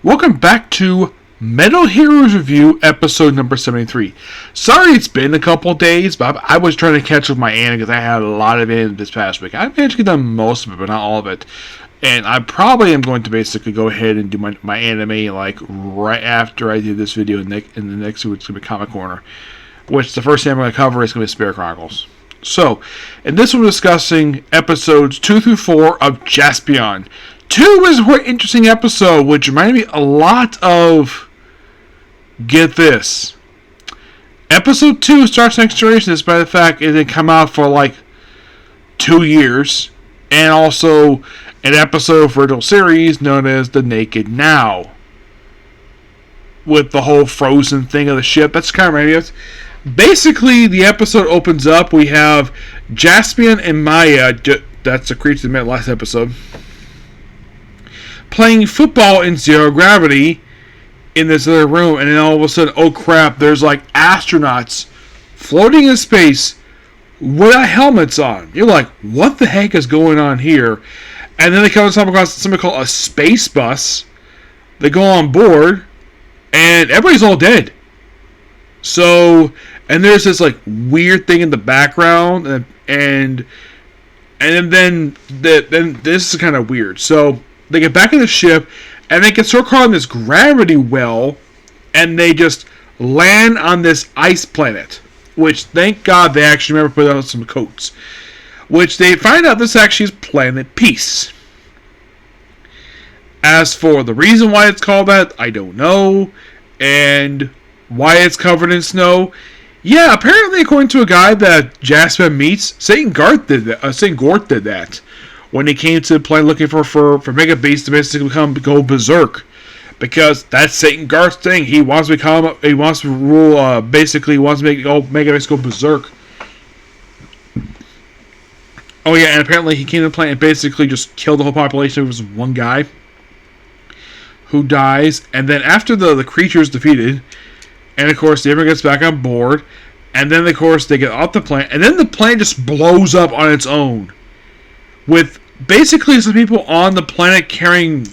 Welcome back to Metal Heroes Review, episode number 73. Sorry it's been a couple days, but I was trying to catch up with my anime because I had a lot of it this past week. I managed to get done most of it, but not all of it. And I probably am going to basically go ahead and do my anime like right after I do this video in the next week's going to be Comic Corner. Which the first thing I'm going to cover is going to be Spirit Chronicles. So, in this one we're discussing episodes 2 through 4 of Juspion. 2 is a very interesting episode, which reminded me a lot of, get this, episode 2, Star Trek Next Generation, despite the fact it didn't come out for like 2 years, and also an episode for a series known as The Naked Now, with the whole frozen thing of the ship. That's kind of reminded me of. Basically, the episode opens up, we have Juspion and Maya, that's the creature that met last episode, playing football in zero gravity in this other room, and then all of a sudden, oh crap, there's like astronauts floating in space without helmets on. You're like, what the heck is going on here? And then they come across something called a space bus. They go on board, and everybody's all dead. So, and there's this like weird thing in the background, and then this is kind of weird. So they get back in the ship, and they get so caught in this gravity well, and they just land on this ice planet. Which, thank God, they actually remember put on some coats. Which they find out this actually is Planet Peace. As for the reason why it's called that, I don't know, and why it's covered in snow. Yeah, apparently, according to a guy that Jasper meets, Satan Gort did that when he came to the planet looking for Mega Beast to basically go berserk, because that's Satan Gort's thing. He wants to rule. Basically, he wants to make Mega Beast go berserk. Oh yeah, and apparently he came to the planet and basically just killed the whole population. It was one guy who dies, and then after the creature is defeated. And, of course, everyone gets back on board. And then, of course, they get off the planet. And then the plane just blows up on its own. With basically some people on the planet carrying,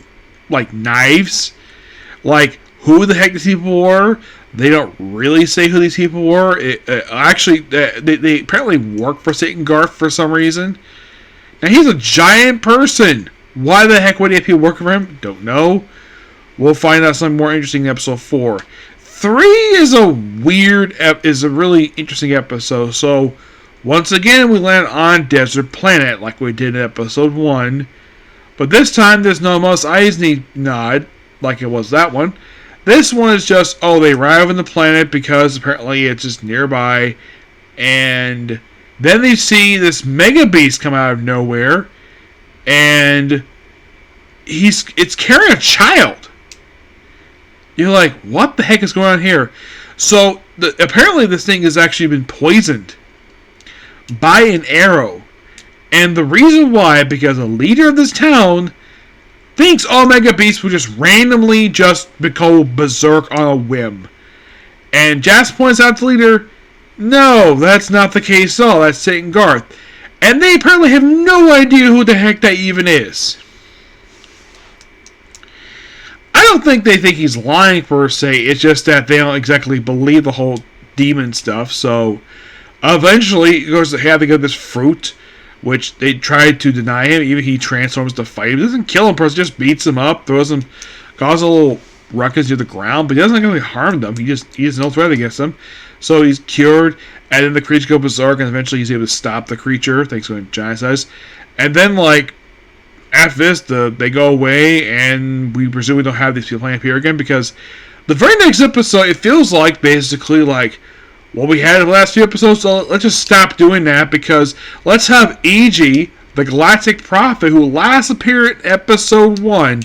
like, knives. Like, who the heck these people were. They don't really say who these people were. Actually, they apparently work for Satan Gort for some reason. Now, he's a giant person. Why the heck would he have people working for him? Don't know. We'll find out something more interesting in episode 4. 3 is a really interesting episode. So, once again, we land on Desert Planet like we did in episode 1. But this time, there's no Mos Eisley nod like it was that one. This one is just, they arrive on the planet because apparently it's just nearby. And then they see this Mega Beast come out of nowhere. And it's carrying a child. You're like, what the heck is going on here? So, apparently this thing has actually been poisoned by an arrow. And the reason why, because a leader of this town thinks Mega Beast will just randomly just become berserk on a whim. And Jas points out to the leader, no, that's not the case at all. That's Satan Gort. And they apparently have no idea who the heck that even is. I don't think they think he's lying per se. It's just that they don't exactly believe the whole demon stuff. So eventually, he goes to have to get this fruit, which they tried to deny him. Even he transforms to fight him. He doesn't kill him, just beats him up, causes a little ruckus near the ground, but he doesn't really harm them. He has no threat against them. So he's cured, and then the creature goes berserk, and eventually he's able to stop the creature, thanks to giant size. And then, after this, they go away, and we presume we don't have these people playing up here again, because the very next episode, it feels like, basically, like what we had in the last few episodes, so let's just stop doing that, because let's have E.G., the Galactic Prophet, who last appeared in episode 1,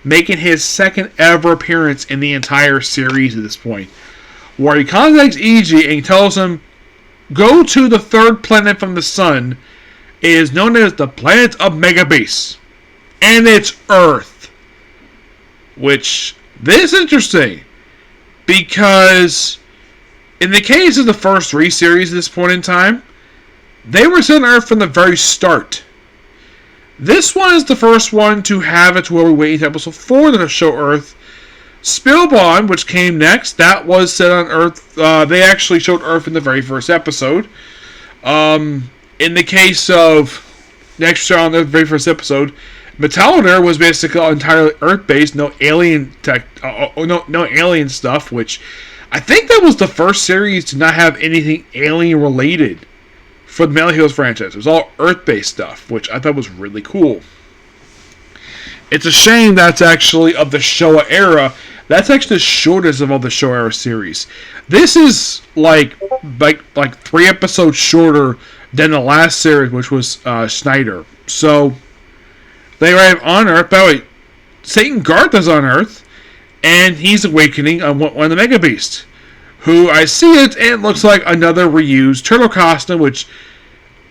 making his second ever appearance in the entire series at this point, where he contacts E.G. and he tells him, go to the third planet from the sun. It is known as the planet of Mega Beast. And it's Earth. Which, this is interesting. Because, in the case of the first 3 series at this point in time, they were set on Earth from the very start. This one is the first one to have it to where we wait until episode 4 to show Earth. Spillbond, which came next, that was set on Earth. They actually showed Earth in the very first episode. In the case of next on the very first episode, Metallider was basically entirely Earth-based, no alien tech, no alien stuff. Which I think that was the first series to not have anything alien-related for the Metal Heroes franchise. It was all Earth-based stuff, which I thought was really cool. It's a shame that's actually of the Showa era. That's actually the shortest of all the Showa era series. This is like 3 episodes shorter than the last series, which was Schneider. So they arrive on Earth. By the way, Satan Garth is on Earth, and he's awakening on one of the Mega Beasts, who I see it and it looks like another reused turtle costume, which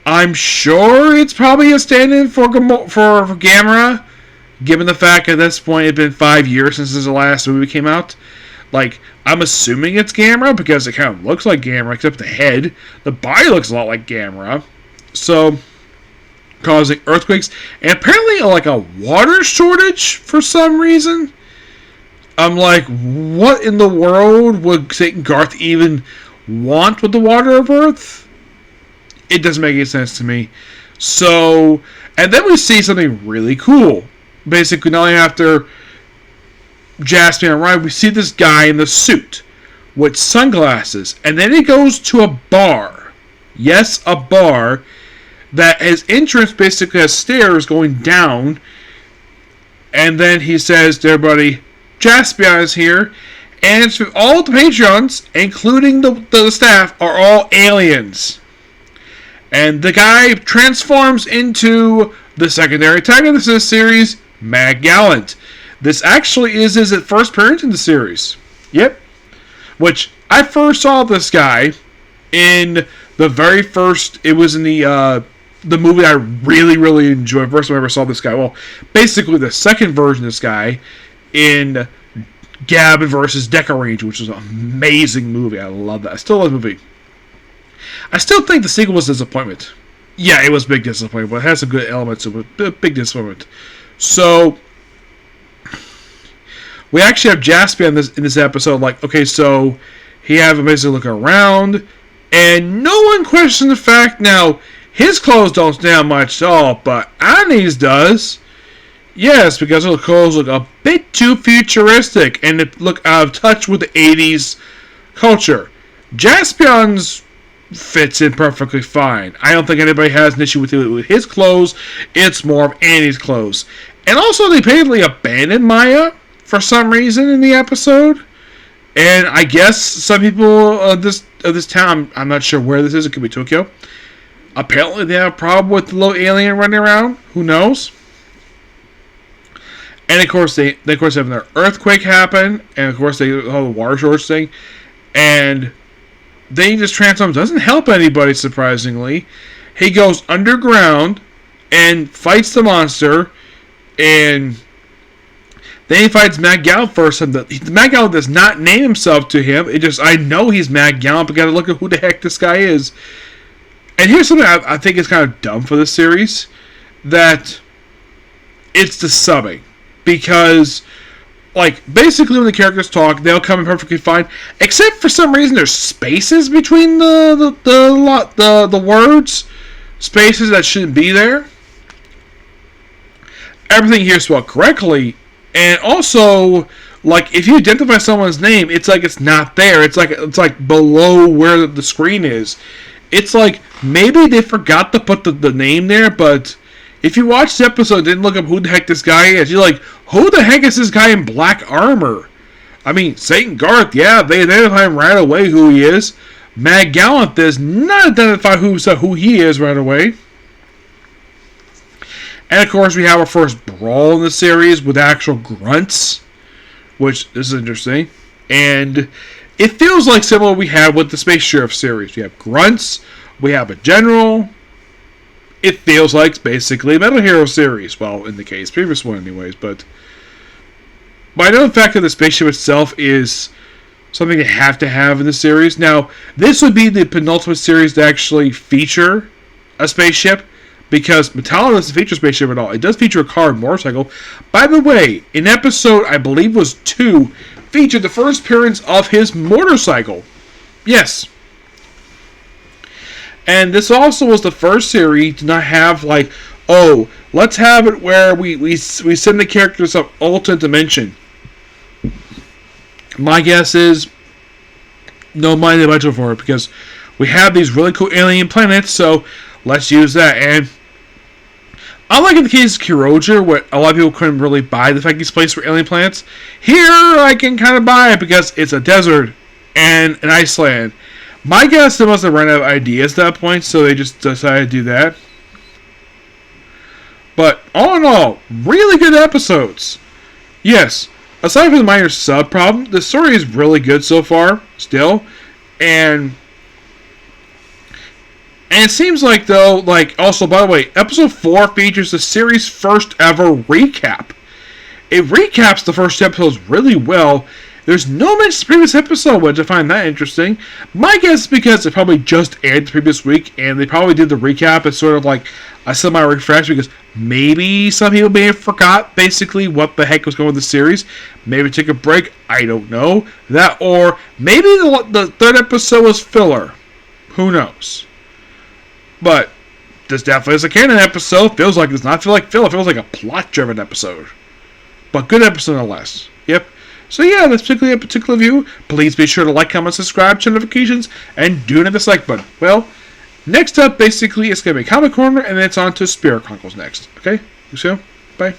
I'm sure it's probably a stand-in for Gamera. Given the fact at this point it's been 5 years since the last movie came out. Like, I'm assuming it's Gamera because it kind of looks like Gamera, except the head. The body looks a lot like Gamera. So, causing earthquakes. And apparently, like, a water shortage for some reason. I'm like, what in the world would Satan Garth even want with the water of Earth? It doesn't make any sense to me. So, and then we see something really cool. Basically, not only after Jaspion arrived, we see this guy in the suit with sunglasses, and then he goes to a bar. Yes, a bar that has entrance basically has stairs going down, and then he says to everybody, Jaspion is here, and all the Patreons, including the staff, are all aliens. And the guy transforms into the secondary antagonist of this series, Mag Gallant. This actually is his first appearance in the series. Yep. Which, I first saw this guy in the very first, it was in the movie I really, really enjoyed. First time I ever saw this guy. Well, basically the second version of this guy in Gab versus Deca Range, which was an amazing movie. I love that. I still love the movie. I still think the sequel was a disappointment. Yeah, it was a big disappointment, but it has some good elements of it. Big disappointment. So, we actually have Jaspion in this episode. Like, okay, so he have him basically looking around, and no one questioned the fact. Now, his clothes don't stand much at all, but Annie's does. Yes, because her clothes look a bit too futuristic, and it look out of touch with the 80s culture. Jaspion's fits in perfectly fine. I don't think anybody has an issue with his clothes. It's more of Annie's clothes. And also, they apparently abandoned Maya for some reason in the episode. And I guess some people of this town, I'm not sure where this is, it could be Tokyo. Apparently, they have a problem with the little alien running around. Who knows? And of course, they have their earthquake happen, and of course, they have the water shortage thing, and they just transform. Doesn't help anybody, surprisingly. He goes underground and fights the monster, and then he fights Mag Gallant first. And the Mag Gallant does not name himself to him. It just, I know he's Mag Gallant, but gotta look at who the heck this guy is. And here's something I think is kind of dumb for this series, that it's the subbing. Because, like, basically when the characters talk, they'll come in perfectly fine. Except for some reason there's spaces between the words. Spaces that shouldn't be there. Everything here is spelled correctly. And also, like, if you identify someone's name, it's like it's not there. It's like below where the screen is. It's like, maybe they forgot to put the name there, but if you watch the episode and didn't look up who the heck this guy is, you're like, who the heck is this guy in black armor? I mean, Satan Garth, yeah, they identify him right away who he is. Mag Gallant does not identify who he is right away. And of course, we have our first brawl in the series with actual grunts, which is interesting. And it feels like similar we had with the Space Sheriff series. We have grunts, we have a general. It feels like basically a Metal Hero series. Well, in the case, previous one anyways, but I know the fact that the spaceship itself is something you have to have in the series. Now, this would be the penultimate series to actually feature a spaceship, because Metallo doesn't feature a spaceship at all. It does feature a car and motorcycle. By the way, in episode, I believe was 2, featured the first appearance of his motorcycle. Yes. And this also was the first series to not have, like, oh, let's have it where we send the characters of alternate dimension. My guess is no money in the budget for it, because we have these really cool alien planets, so let's use that. And unlike in the case of Kyojuu, where a lot of people couldn't really buy the fact these places were alien planets, here I can kind of buy it because it's a desert and an iceland. My guess they must have run out of ideas at that point, so they just decided to do that. But all in all, really good episodes. Yes, aside from the minor sub problem, the story is really good so far, still. And it seems like, though, like, also, by the way, episode 4 features the series' first ever recap. It recaps the first episodes really well. There's no mention of the previous episode, which I find that interesting. My guess is because it probably just aired the previous week, and they probably did the recap as sort of like a semi-refresh, because maybe some people may have forgot, basically, what the heck was going on with the series. Maybe take a break, I don't know. That, or maybe the third episode was filler. Who knows? But this definitely is a canon episode. Feels like it does not feel like filler. It feels like a plot-driven episode. But good episode nonetheless. Yep. So yeah, that's particularly a particular view. Please be sure to like, comment, subscribe, turn notifications, and do hit the like button. Well, next up, basically, it's going to be Comic Corner, and then it's on to Spirit Chronicles next. Okay? You see? Bye.